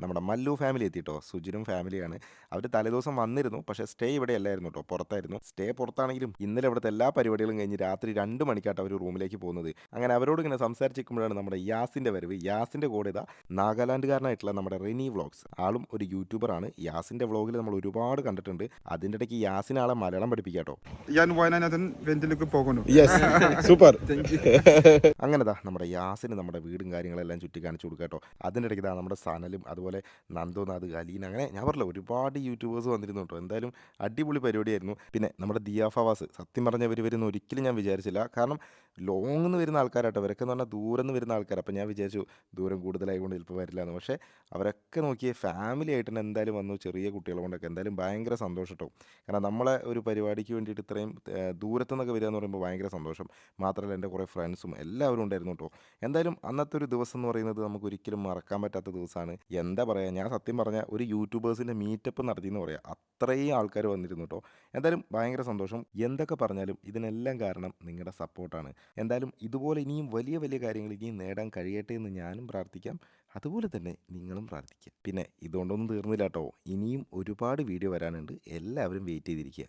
നമ്മുടെ മല്ലു ഫാമിലി എത്തിട്ടോ. സുജിനും ഫാമിലിയാണ്. അവർ തലേദിവസം വന്നിരുന്നു. പക്ഷേ സ്റ്റേ ഇവിടെ അല്ലായിരുന്നു കേട്ടോ, പുറത്തായിരുന്നു. സ്റ്റേ പുറത്താണെങ്കിലും ഇന്നലെ ഇവിടുത്തെ എല്ലാ പരിപാടികളും കഴിഞ്ഞ് രാത്രി 2 മണിക്കാട്ടോ അവർ റൂമിലേക്ക് പോകുന്നത്. അങ്ങനെ അവരോട് ഇങ്ങനെ സംസാരിച്ചിരിക്കുമ്പോഴാണ് നമ്മുടെ യാസിൻ്റെ വരവ്. യാസിൻ്റെ കൂടെ ഇതാ നാഗാലാൻഡുകാരനായിട്ടുള്ള നമ്മുടെ റെനി വ്ളോഗ്സ്. ആളും ഒരു യൂട്യൂബറാണ്. യാസിൻ്റെ വ്ളോഗിൽ നമ്മൾ ഒരുപാട് കണ്ടിട്ടുണ്ട്. അതിൻ്റെ ഇടയ്ക്ക് യാസിന് ആളെ മലയാളം പഠിപ്പിക്കാട്ടോ. Yan why na natin ventilog പോകുന്നു. Yes super. അങ്ങനെ ദാ നമ്മുടെ യാസിന് നമ്മുടെ വീടും കാര്യങ്ങളെല്ലാം ചുറ്റി കാണിച്ചു കൊടുക്കുക കേട്ടോ. അതിൻ്റെ ഇടയ്ക്ക് ഇതാ നമ്മുടെ സനലും അതുപോലെ നന്ദോനാഥ്, അലീന, അങ്ങനെ ഞാൻ പറഞ്ഞില്ല ഒരുപാട് യൂട്യൂബേഴ്സ് വന്നിരുന്നു കേട്ടോ. എന്തായാലും അടിപൊളി പരിപാടിയായിരുന്നു. പിന്നെ നമ്മുടെ ദിയ ഫവാസ്, സത്യം പറഞ്ഞ ഇവർ വരുന്ന ഒരിക്കലും ഞാൻ വിചാരിച്ചില്ല. കാരണം ലോങ്ങിൽ നിന്ന് വരുന്ന ആൾക്കാരാട്ടോ, ഇവരൊക്കെ എന്ന് പറഞ്ഞാൽ ദൂരെ നിന്ന് വരുന്ന ആൾക്കാർ. അപ്പോൾ ഞാൻ വിചാരിച്ചു ദൂരം കൂടുതലായതുകൊണ്ട് ചിലപ്പോൾ വരില്ല എന്ന്. പക്ഷേ അവരൊക്കെ നോക്കിയേ ഫാമിലി ആയിട്ട് തന്നെ എന്തായാലും വന്നു. ചെറിയ കുട്ടികളെ കൊണ്ടൊക്കെ എന്തായാലും ഭയങ്കര സന്തോഷം കേട്ടോ. കാരണം നമ്മളെ ഒരു പരിപാടിക്ക് വേണ്ടിയിട്ട് ഇത്രയും ദൂരത്തു നിന്നൊക്കെ വരിക എന്ന് പറയുമ്പോൾ ഭയങ്കര സന്തോഷം. മാത്രമല്ല എൻ്റെ കുറേ ഫ്രണ്ട്സും എല്ലാവരും ഉണ്ടായിരുന്നു കേട്ടോ. എന്തായാലും അന്നത്തെ ഒരു ദിവസം എന്ന് പറയുന്നത് നമുക്ക് ഒരിക്കലും മറക്കാൻ പറ്റാത്ത ദിവസമാണ്. എന്താ പറയുക, ഞാൻ സത്യം പറഞ്ഞാൽ ഒരു യൂട്യൂബേഴ്സിൻ്റെ മീറ്റപ്പ് നടത്തിയെന്ന് പറയാം. അത്രയും ആൾക്കാർ വന്നിരുന്നു കേട്ടോ. എന്തായാലും ഭയങ്കര സന്തോഷം. എന്തൊക്കെ പറഞ്ഞാലും ഇതിനെല്ലാം കാരണം നിങ്ങളുടെ സപ്പോർട്ടാണ്. എന്തായാലും ഇതുപോലെ ഇനിയും വലിയ വലിയ കാര്യങ്ങൾ ഇനിയും നേടാൻ കഴിയട്ടെ എന്ന് ഞാനും പ്രാർത്ഥിക്കാം. അതുപോലെ തന്നെ നിങ്ങളും പ്രാർത്ഥിക്കുക. പിന്നെ ഇതുകൊണ്ടൊന്നും തീർന്നില്ല കേട്ടോ. ഇനിയും ഒരുപാട് വീഡിയോ വരാനുണ്ട്. എല്ലാവരും വെയിറ്റ് ചെയ്തിരിക്കുക.